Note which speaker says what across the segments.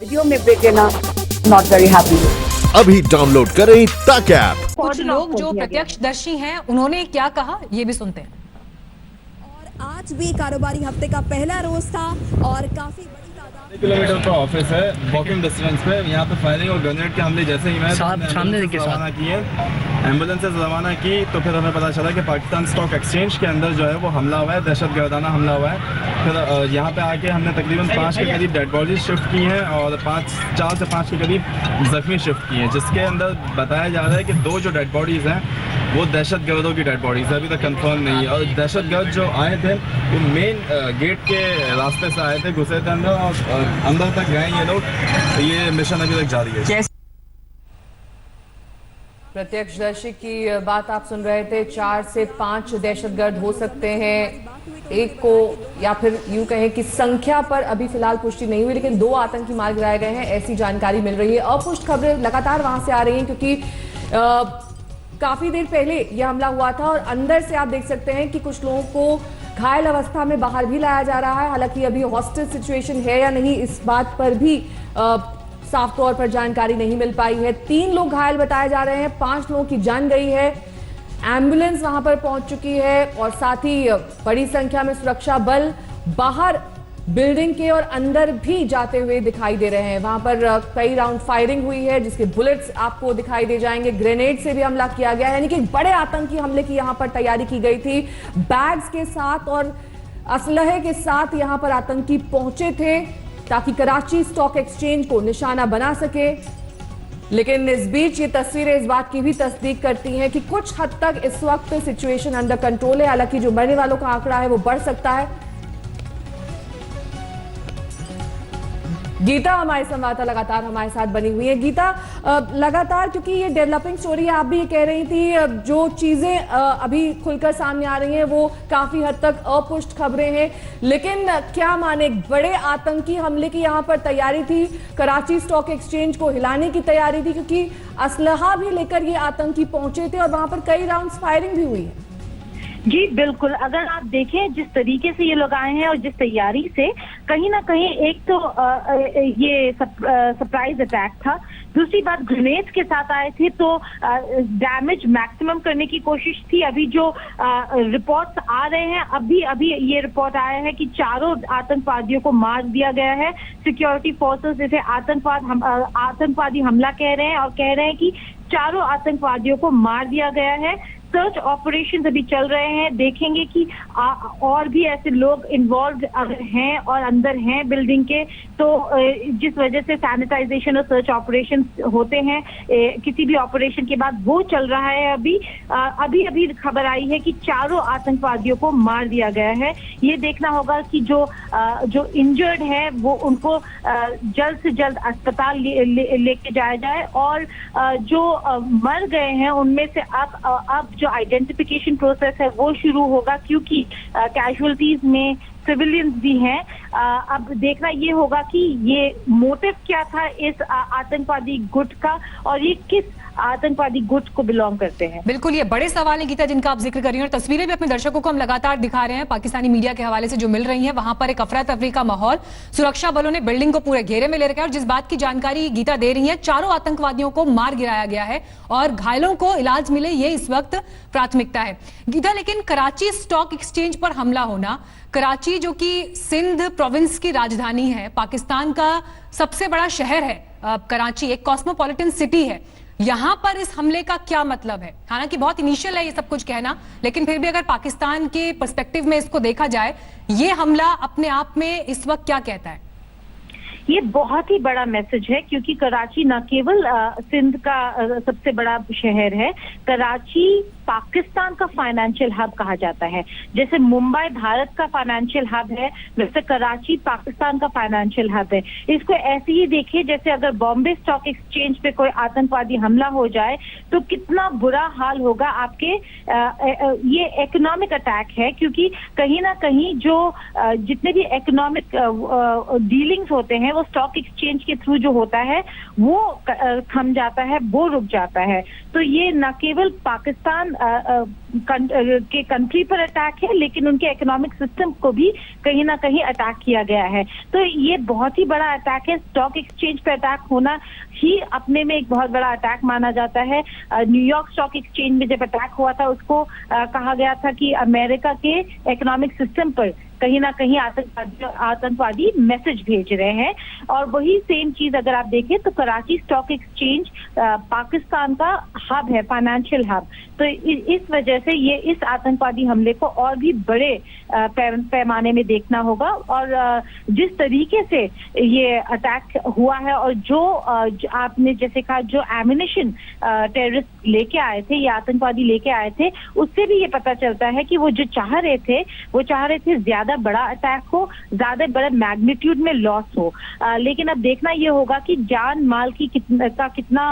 Speaker 1: Video में break लेना not very happy.
Speaker 2: अभी डाउनलोड करें तक ऐप।
Speaker 3: कुछ लोग जो प्रत्यक्षदर्शी हैं उन्होंने क्या कहा ये भी सुनते हैं।
Speaker 4: और आज भी कारोबारी हफ्ते का पहला रोज था और काफी बड़ी तादाद
Speaker 5: किलोमीटर का ऑफिस है, वॉकिंग डिस्टेंस पे। यहाँ पे फायरिंग और ग्रेनेड के हमले जैसे ही मैं सामने रवाना किए, एम्बुलेंस से रवाना की तो फिर हमें पता चला कि पाकिस्तान स्टॉक एक्सचेंज के अंदर जो है वो हमला हुआ है, दहशतगर्दाना हमला हुआ है। फिर यहाँ पे आके हमने तकरीबन 5 के करीब डेड बॉडीज शिफ्ट की हैं और 4 से 5 के करीब जख्मी शिफ्ट किए हैं, जिसके अंदर बताया जा रहा है कि 2 जो डेड बॉडीज़ हैं वो दहशतगर्दों की डेड बॉडीज़ है, अभी तक कंफर्म नहीं है। और दहशतगर्द जो आए थे वो मेन गेट के रास्ते से आए थे, घुसे थे अंदर और अंदर तक गए ये लोग। ये मिशन अभी तक जारी है।
Speaker 6: प्रत्यक्षदर्शी की बात आप सुन रहे थे। 4 से 5 दहशतगर्द हो सकते हैं, एक को, या फिर यूं कहें कि संख्या पर अभी फिलहाल पुष्टि नहीं हुई, लेकिन 2 आतंकी मार गिराए गए हैं, ऐसी जानकारी मिल रही है। अपुष्ट खबरें लगातार वहां से आ रही हैं क्योंकि काफी देर पहले यह हमला हुआ था और अंदर से आप देख सकते हैं कि कुछ लोगों को घायल अवस्था में बाहर भी लाया जा रहा है। हालांकि अभी हॉस्टल सिचुएशन है या नहीं, इस बात पर भी साफ तौर पर जानकारी नहीं मिल पाई है। 3 लोग घायल बताए जा रहे हैं, 5 लोगों की जान गई है। एम्बुलेंस वहां पर पहुंच चुकी है और साथ ही बड़ी संख्या में सुरक्षा बल बाहर बिल्डिंग के और अंदर भी जाते हुए दिखाई दे रहे हैं। वहां पर कई राउंड फायरिंग हुई है जिसके बुलेट्स आपको दिखाई दे जाएंगे। ग्रेनेड से भी हमला किया गया है, यानी कि एक बड़े आतंकी हमले की यहां पर तैयारी की गई थी। बैग्स के साथ और असलहे के साथ यहां पर आतंकी पहुंचे थे ताकि कराची स्टॉक एक्सचेंज को निशाना बना सके। लेकिन इस बीच ये तस्वीरें इस बात की भी तस्दीक करती हैं कि कुछ हद तक इस वक्त सिचुएशन अंडर कंट्रोल है। हालांकि जो मरने वालों का आंकड़ा है वो बढ़ सकता है। गीता हमारे संवाददाता लगातार हमारे साथ बनी हुई है। गीता, लगातार क्योंकि ये डेवलपिंग स्टोरी है, आप भी ये कह रही थी जो चीजें अभी खुलकर सामने आ रही हैं वो काफी हद तक अपुष्ट खबरें हैं, लेकिन क्या माने बड़े आतंकी हमले की यहाँ पर तैयारी थी, कराची स्टॉक एक्सचेंज को हिलाने की तैयारी थी, क्योंकि असलहा भी लेकर ये आतंकी पहुंचे थे और वहां पर कई राउंड्स फायरिंग भी हुई है।
Speaker 7: जी बिल्कुल, अगर आप देखें जिस तरीके से ये लोग आए हैं और जिस तैयारी से, कहीं ना कहीं एक तो ये सरप्राइज अटैक था, दूसरी बात ग्रेनेड्स के साथ आए थे तो डैमेज मैक्सिमम करने की कोशिश थी। अभी जो रिपोर्ट्स आ रहे हैं, अभी ये रिपोर्ट आया है कि 4 आतंकवादियों को मार दिया गया है। सिक्योरिटी फोर्सेस इसे आतंकवादी हमला कह रहे हैं और कह रहे हैं कि 4 आतंकवादियों को मार दिया गया है। सर्च ऑपरेशन अभी चल रहे हैं, देखेंगे कि और भी ऐसे लोग इन्वॉल्व अगर हैं और अंदर हैं बिल्डिंग के, तो जिस वजह से सैनिटाइजेशन और सर्च ऑपरेशन होते हैं किसी भी ऑपरेशन के बाद, वो चल रहा है। अभी खबर आई है कि 4 आतंकवादियों को मार दिया गया है। ये देखना होगा कि जो इंजर्ड है वो उनको जल्द से जल्द अस्पताल लेके जाया जाए और जो मर गए हैं उनमें से अब जो आइडेंटिफिकेशन प्रोसेस है वो शुरू होगा, क्योंकि कैजुअल्टीज में सिविलियंस भी हैं। अब देखना ये होगा कि ये मोटिव क्या था इस आतंकवादी गुट का और ये किस आतंकवादी गुट को बिलोंग करते हैं।
Speaker 3: बिल्कुल, ये बड़े सवाल हैं गीता जिनका आप जिक्र कर रही हैं और तस्वीरें भी अपने दर्शकों को हम लगातार दिखा रहे हैं पाकिस्तानी मीडिया के हवाले से जो मिल रही हैं। वहां पर एक अफरा तफरी का माहौल, सुरक्षा बलों ने बिल्डिंग को पूरे घेरे में ले रखा है और जिस बात की जानकारी गीता दे रही है, 4 आतंकवादियों को मार गिराया गया है और घायलों को इलाज मिले, ये इस वक्त प्राथमिकता है। गीता, लेकिन कराची स्टॉक एक्सचेंज पर हमला होना, कराची जो कि सिंध प्रोविंस की राजधानी है, पाकिस्तान का सबसे बड़ा शहर है कराची, एक कॉस्मोपॉलिटन सिटी है, यहां पर इस हमले का क्या मतलब है? हालांकि बहुत इनिशियल है ये सब कुछ कहना, लेकिन फिर भी अगर पाकिस्तान के पर्सपेक्टिव में इसको देखा जाए, ये हमला अपने आप में इस वक्त क्या कहता है?
Speaker 7: ये बहुत ही बड़ा मैसेज है, क्योंकि कराची न केवल सिंध का सबसे बड़ा शहर है, कराची पाकिस्तान का फाइनेंशियल हब कहा जाता है। जैसे मुंबई भारत का फाइनेंशियल हब है, वैसे कराची पाकिस्तान का फाइनेंशियल हब है। इसको ऐसे ही देखिए जैसे अगर बॉम्बे स्टॉक एक्सचेंज पे कोई आतंकवादी हमला हो जाए तो कितना बुरा हाल होगा आपके। ये इकोनॉमिक अटैक है, क्योंकि कहीं ना कहीं जो जितने भी इकोनॉमिक डीलिंग्स होते हैं वो स्टॉक एक्सचेंज के थ्रू जो होता है वो थम जाता है, वो रुक जाता है। तो ये न केवल पाकिस्तान के कंट्री पर अटैक है, लेकिन उनके इकोनॉमिक सिस्टम को भी कहीं ना कहीं अटैक किया गया है। तो ये बहुत ही बड़ा अटैक है। स्टॉक एक्सचेंज पर अटैक होना ही अपने में एक बहुत बड़ा अटैक माना जाता है। न्यूयॉर्क स्टॉक एक्सचेंज में जब अटैक हुआ था, उसको कहा गया था कि अमेरिका के इकोनॉमिक सिस्टम पर कहीं ना कहीं आतंकवादी मैसेज भेज रहे हैं। और वही सेम चीज अगर आप देखें तो कराची स्टॉक एक्सचेंज पाकिस्तान का हब है, फाइनेंशियल हब। तो इस वजह से ये इस आतंकवादी हमले को और भी बड़े पैमाने में देखना होगा। और जिस तरीके से ये अटैक हुआ है और जो आपने जैसे कहा, जो एमिनेशन टेररिस्ट लेके आए थे, ये आतंकवादी लेके आए थे, उससे भी ये पता चलता है कि वो जो चाह रहे थे ज्यादा बड़ा अटैक हो, ज्यादा बड़ा मैग्नीट्यूड में लॉस हो। लेकिन अब देखना ये होगा कि जान माल की कितना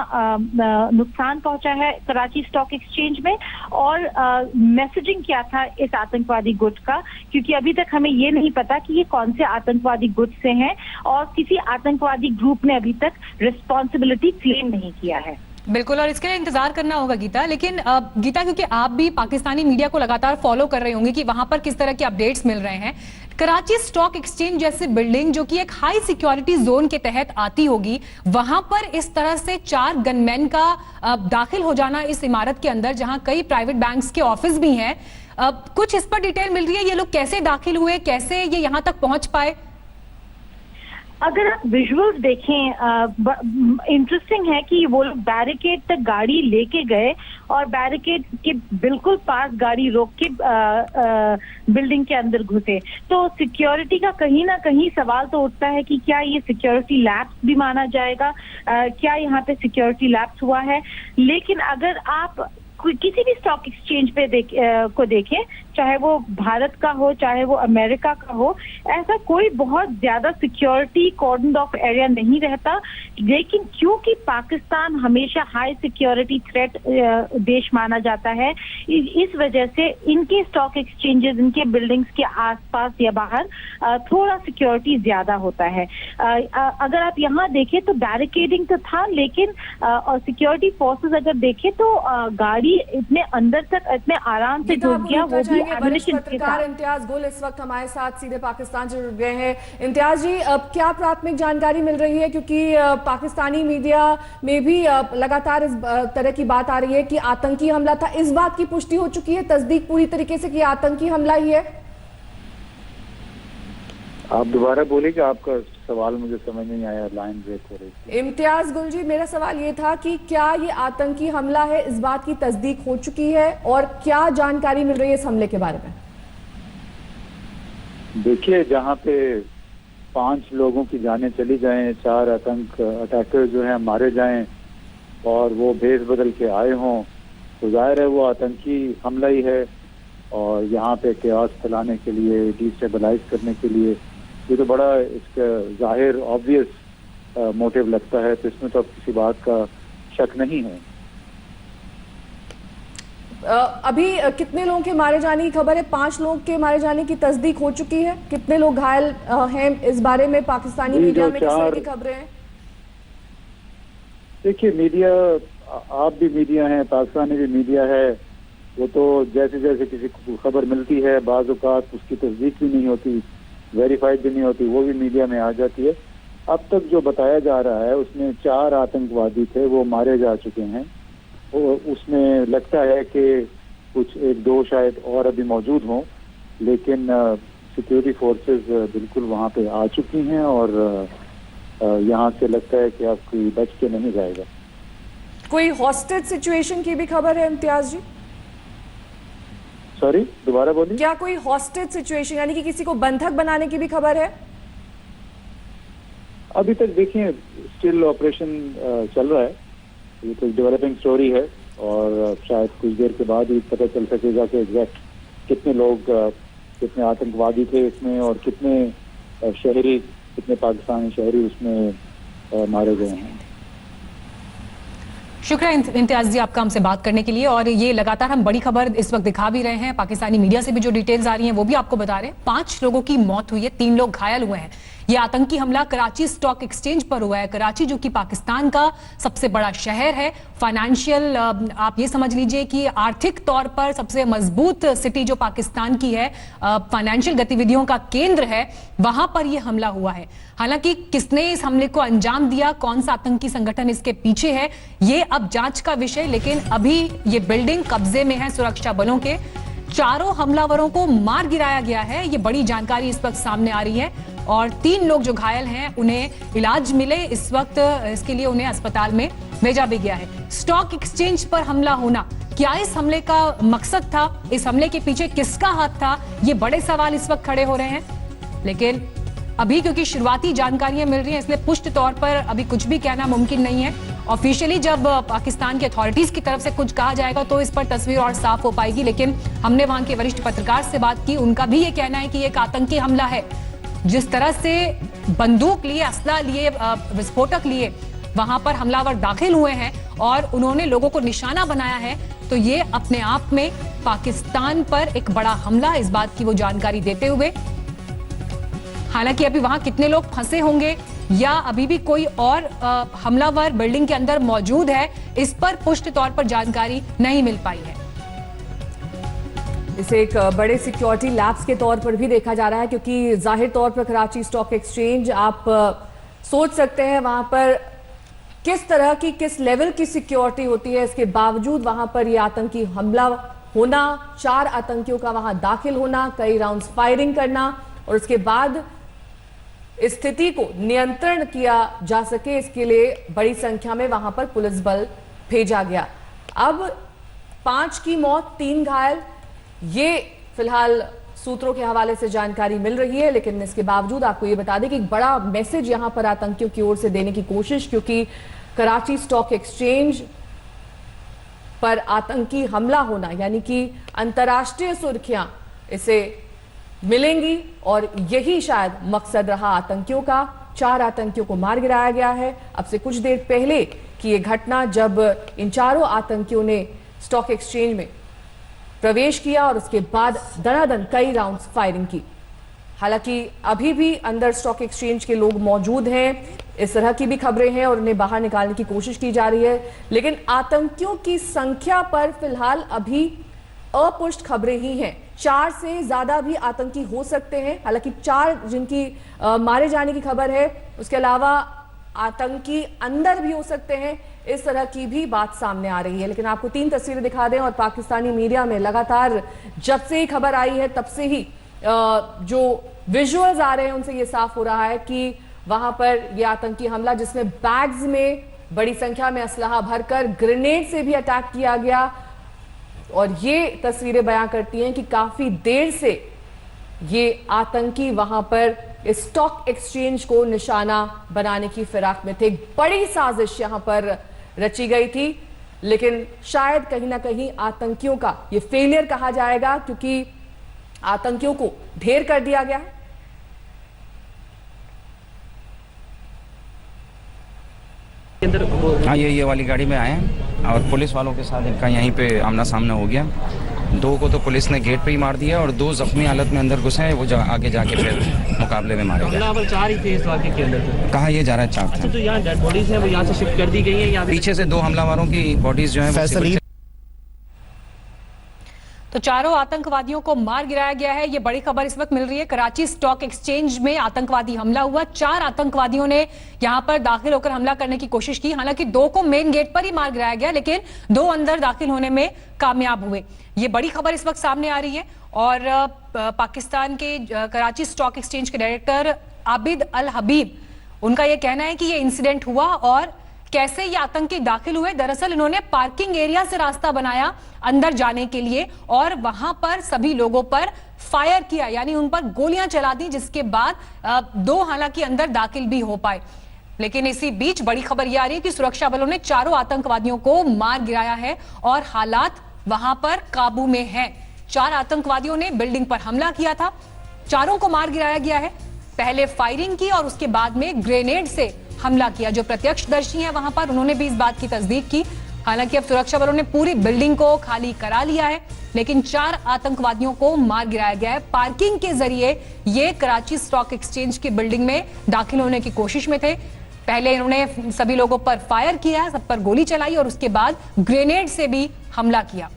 Speaker 7: नुकसान पहुंचा है कराची स्टॉक एक्सचेंज में, और मैसेजिंग क्या था इस आतंकवादी गुट का, क्योंकि अभी तक हमें ये नहीं पता कि ये कौन से आतंकवादी गुट से हैं, और किसी आतंकवादी ग्रुप ने अभी तक रिस्पॉन्सिबिलिटी क्लेम नहीं किया है।
Speaker 3: बिल्कुल, और इसके लिए इंतजार करना होगा गीता। लेकिन गीता, क्योंकि आप भी पाकिस्तानी मीडिया को लगातार फॉलो कर रहे होंगे कि वहां पर किस तरह के अपडेट्स मिल रहे हैं, कराची स्टॉक एक्सचेंज जैसी बिल्डिंग जो कि एक हाई सिक्योरिटी जोन के तहत आती होगी, वहां पर इस तरह से 4 गनमैन का दाखिल हो जाना इस इमारत के अंदर, जहां कई प्राइवेट बैंक्स के ऑफिस भी हैं, कुछ इस पर डिटेल मिल रही है? ये लोग कैसे दाखिल हुए, कैसे ये यहां तक पहुंच पाए?
Speaker 7: अगर आप विजुअल्स देखें, इंटरेस्टिंग है कि वो लोग बैरिकेड तक गाड़ी लेके गए और बैरिकेड के बिल्कुल पास गाड़ी रोक के बिल्डिंग के अंदर घुसे। तो सिक्योरिटी का कहीं ना कहीं सवाल तो उठता है कि क्या ये सिक्योरिटी लैप्स भी माना जाएगा, क्या यहाँ पे सिक्योरिटी लैप्स हुआ है। लेकिन अगर आप किसी भी स्टॉक एक्सचेंज पे देखें, चाहे वो भारत का हो, चाहे वो अमेरिका का हो, ऐसा कोई बहुत ज्यादा सिक्योरिटी कॉर्डन ऑफ एरिया नहीं रहता। लेकिन क्योंकि पाकिस्तान हमेशा हाई सिक्योरिटी थ्रेट देश माना जाता है, इस वजह से इनके स्टॉक एक्सचेंजेस, इनके बिल्डिंग्स के आसपास या बाहर थोड़ा सिक्योरिटी ज्यादा होता है। अगर आप यहाँ देखें तो बैरिकेडिंग तो था, लेकिन सिक्योरिटी फोर्सेस अगर देखें तो गाड़ी इतने अंदर तक इतने आराम से घुस गया, वो भी
Speaker 6: पत्रकार इम्तियाज गुल इस वक्त हमारे साथ सीधे पाकिस्तान से जुड़ गए हैं। इम्तियाज जी, अब क्या प्राथमिक जानकारी मिल रही है, क्योंकि पाकिस्तानी मीडिया में भी लगातार इस तरह की बात आ रही है कि आतंकी हमला था, इस बात की पुष्टि हो चुकी है, तस्दीक पूरी तरीके से कि आतंकी हमला ही है?
Speaker 8: आप दोबारा बोलिए कि आपका सवाल मुझे समझ नहीं आया, लाइन ब्रेक हो रही थी।
Speaker 6: इम्तियाज गुल जी, मेरा सवाल ये था कि क्या ये आतंकी हमला है, इस बात की तस्दीक हो चुकी है, और क्या जानकारी मिल रही है इस हमले के बारे में?
Speaker 8: देखिए, जहाँ पे 5 लोगों की जानें चली जाएं, 4 अटैकर जो हैं मारे जाएं और वो भेस बदल के आए हों, तो जाहिर है वो आतंकी हमला ही है। और यहाँ पे केओस फैलाने के लिए, डिस्टेबलाइज करने के लिए, ये तो बड़ा इसका जाहिर ऑब्वियस मोटिव लगता है। तो इसमें तो अब किसी बात का शक नहीं है।
Speaker 6: अभी कितने लोगों के मारे जाने की खबर है? 5 लोगों के मारे जाने की तस्दीक हो चुकी है। कितने लोग घायल हैं, इस बारे में पाकिस्तानी मीडिया में किस तरह की खबरें हैं?
Speaker 8: देखिए, मीडिया, आप भी मीडिया हैं, पाकिस्तानी भी मीडिया है, वो तो जैसे जैसे किसी को खबर मिलती है, बाज़ औक़ात उसकी तस्दीक भी नहीं होती, वेरीफाइड भी नहीं होती, वो भी मीडिया में आ जाती है। अब तक जो बताया जा रहा है उसमें 4 आतंकवादी थे, वो मारे जा चुके हैं। उसमें लगता है कि कुछ 1-2 शायद और अभी मौजूद हों, लेकिन सिक्योरिटी फोर्सेस बिल्कुल वहाँ पे आ चुकी हैं और यहाँ से लगता है कि अब कोई बच के नहीं जाएगा।
Speaker 6: कोई हॉस्टेज सिचुएशन की भी खबर है इम्तियाज जी?
Speaker 8: सॉरी, दोबारा बोलिए।
Speaker 6: क्या कोई हॉस्टेज सिचुएशन, यानी कि किसी को बंधक बनाने की भी खबर है?
Speaker 8: अभी तक देखिए, स्टिल ऑपरेशन चल रहा है, ये तो डेवलपिंग स्टोरी है और शायद कुछ देर के बाद ही पता चल सकेगा कि एग्जैक्ट कितने लोग, कितने आतंकवादी थे इसमें और कितने शहरी, कितने पाकिस्तानी शहरी उसमें मारे गए हैं।
Speaker 3: शुक्रिया इम्तियाज जी आपका हमसे बात करने के लिए। और ये लगातार हम बड़ी खबर इस वक्त दिखा भी रहे हैं, पाकिस्तानी मीडिया से भी जो डिटेल्स आ रही हैं वो भी आपको बता रहे हैं। 5 लोगों की मौत हुई है, 3 लोग घायल हुए हैं। ये आतंकी हमला कराची स्टॉक एक्सचेंज पर हुआ है। कराची जो कि पाकिस्तान का सबसे बड़ा शहर है, फाइनेंशियल, आप ये समझ लीजिए कि आर्थिक तौर पर सबसे मजबूत सिटी जो पाकिस्तान की है, फाइनेंशियल गतिविधियों का केंद्र है, वहां पर यह हमला हुआ है। हालांकि किसने इस हमले को अंजाम दिया, कौन सा आतंकी संगठन इसके पीछे है, ये अब जांच का विषय। लेकिन अभी ये बिल्डिंग कब्जे में है सुरक्षा बलों के। चारों हमलावरों को मार गिराया गया है, ये बड़ी जानकारी इस वक्त सामने आ रही है। और 3 लोग जो घायल हैं उन्हें इलाज मिले इस वक्त, इसके लिए उन्हें अस्पताल में भेजा भी गया है। स्टॉक एक्सचेंज पर हमला होना, क्या इस हमले का मकसद था, इस हमले के पीछे किसका हाथ था, ये बड़े सवाल इस वक्त खड़े हो रहे हैं। लेकिन अभी क्योंकि शुरुआती जानकारियां मिल रही हैं, इसलिए पुष्ट तौर पर अभी कुछ भी कहना मुमकिन नहीं है। ऑफिशियली जब पाकिस्तान के अथॉरिटीज की तरफ से कुछ कहा जाएगा तो इस पर तस्वीर और साफ हो पाएगी। लेकिन हमने वहां के वरिष्ठ पत्रकार से बात की, उनका भी ये कहना है कि एक आतंकी हमला है। जिस तरह से बंदूक लिए, असला लिए, विस्फोटक लिए वहां पर हमलावर दाखिल हुए हैं और उन्होंने लोगों को निशाना बनाया है, तो ये अपने आप में पाकिस्तान पर एक बड़ा हमला, इस बात की वो जानकारी देते हुए। हालांकि अभी वहां कितने लोग फंसे होंगे या अभी भी कोई और हमलावर बिल्डिंग के अंदर मौजूद है, इस पर पुष्ट तौर पर जानकारी नहीं मिल पाई है।
Speaker 6: इसे एक बड़े सिक्योरिटी लैब्स के तौर पर भी देखा जा रहा है, क्योंकि जाहिर तौर पर कराची स्टॉक एक्सचेंज, आप सोच सकते हैं वहां पर किस तरह की, किस लेवल की सिक्योरिटी होती है। इसके बावजूद वहां पर यह आतंकी हमला होना, 4 आतंकियों का वहां दाखिल होना, कई राउंड्स फायरिंग करना और उसके बाद स्थिति को नियंत्रण किया जा सके, इसके लिए बड़ी संख्या में वहां पर पुलिस बल भेजा गया। अब 5 की मौत, 3 घायल, ये फिलहाल सूत्रों के हवाले से जानकारी मिल रही है। लेकिन इसके बावजूद आपको ये बता दें कि एक बड़ा मैसेज यहां पर आतंकियों की ओर से देने की कोशिश, क्योंकि कराची स्टॉक एक्सचेंज पर आतंकी हमला होना यानी कि अंतर्राष्ट्रीय सुर्खियां इसे मिलेंगी और यही शायद मकसद रहा आतंकियों का। 4 आतंकियों को मार गिराया गया है। अब से कुछ देर पहले की यह घटना, जब इन 4 आतंकियों ने स्टॉक एक्सचेंज में प्रवेश किया और उसके बाद दनादन कई राउंड्स फायरिंग की। हालांकि अभी भी अंदर स्टॉक एक्सचेंज के लोग मौजूद हैं, इस तरह की भी खबरें हैं और उन्हें बाहर निकालने की कोशिश की जा रही है। लेकिन आतंकियों की संख्या पर फिलहाल अभी अपुष्ट खबरें ही हैं। 4 से ज्यादा भी आतंकी हो सकते हैं। हालांकि 4 जिनकी मारे जाने की खबर है, उसके अलावा आतंकी अंदर भी हो सकते हैं, इस तरह की भी बात सामने आ रही है। लेकिन आपको 3 तस्वीरें दिखा दें, और पाकिस्तानी मीडिया में लगातार जब से ही खबर आई है तब से ही जो विजुअल्स आ रहे हैं उनसे ये साफ हो रहा है कि वहां पर यह आतंकी हमला, जिसमें बैग्स में बड़ी संख्या में असलहा भरकर ग्रेनेड से भी अटैक किया गया, और ये तस्वीरें बयां करती हैं कि काफी देर से ये आतंकी वहां पर स्टॉक एक्सचेंज को निशाना बनाने की फिराक में थे। एक बड़ी साजिश यहां पर रची गई थी, लेकिन शायद कहीं ना कहीं आतंकियों का ये फेलियर कहा जाएगा, क्योंकि आतंकियों को ढेर कर दिया गया है।
Speaker 9: हाँ, ये वाली गाड़ी में आए हैं और पुलिस वालों के साथ इनका यहीं पे आमना सामना हो गया। 2 को तो पुलिस ने गेट पे ही मार दिया और 2 जख्मी हालत में अंदर घुसे हैं, वो आगे जाके फिर मुकाबले में मारे गए।
Speaker 10: 4 ही थे इस वाक़े के अंदर।
Speaker 9: कहाँ ये जा रहा है? 4 थे।
Speaker 10: तो यहाँ डेड बॉडीज हैं, वो यहाँ से शिफ्ट कर दी गई हैं।
Speaker 9: पीछे से 2 हमलावरों की बॉडीज जो है
Speaker 3: तो 4 आतंकवादियों को मार गिराया गया है। ये बड़ी खबर इस वक्त मिल रही है। कराची स्टॉक एक्सचेंज में आतंकवादी हमला हुआ। 4 आतंकवादियों ने यहां पर दाखिल होकर हमला करने की कोशिश की। हालांकि 2 को मेन गेट पर ही मार गिराया गया, लेकिन 2 अंदर दाखिल होने में कामयाब हुए। ये बड़ी खबर इस वक्त सामने आ रही है। और पाकिस्तान के कराची स्टॉक एक्सचेंज के डायरेक्टर आबिद अल हबीब, उनका यह कहना है कि यह इंसिडेंट हुआ और कैसे ये आतंकी दाखिल हुए। दरअसल इन्होंने पार्किंग एरिया से रास्ता बनाया अंदर जाने के लिए और वहां पर सभी लोगों पर फायर किया, यानी उन पर गोलियां चला दी, जिसके बाद 2 हालांकि अंदर दाखिल भी हो पाए। लेकिन इसी बीच बड़ी खबर यह आ रही है कि सुरक्षा बलों ने 4 आतंकवादियों को मार गिराया है और हालात वहां पर काबू में है। 4 आतंकवादियों ने बिल्डिंग पर हमला किया था, 4 को मार गिराया गया है। पहले फायरिंग की और उसके बाद में ग्रेनेड से हमला किया। जो प्रत्यक्षदर्शी हैं वहां पर, उन्होंने भी इस बात की तस्दीक की। हालांकि अब सुरक्षा बलों ने पूरी बिल्डिंग को खाली करा लिया है, लेकिन 4 आतंकवादियों को मार गिराया गया है। पार्किंग के जरिए ये कराची स्टॉक एक्सचेंज की बिल्डिंग में दाखिल होने की कोशिश में थे। पहले इन्होंने सभी लोगों पर फायर किया, सब पर गोली चलाई और उसके बाद ग्रेनेड से भी हमला किया।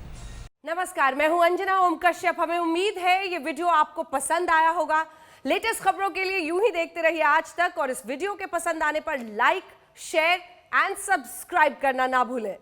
Speaker 11: नमस्कार, मैं हूं अंजना ओम कश्यप। हमें उम्मीद है ये वीडियो आपको पसंद आया होगा। लेटेस्ट खबरों के लिए यूं ही देखते रहिए आज तक और इस वीडियो के पसंद आने पर लाइक, शेयर एंड सब्सक्राइब करना ना भूलें।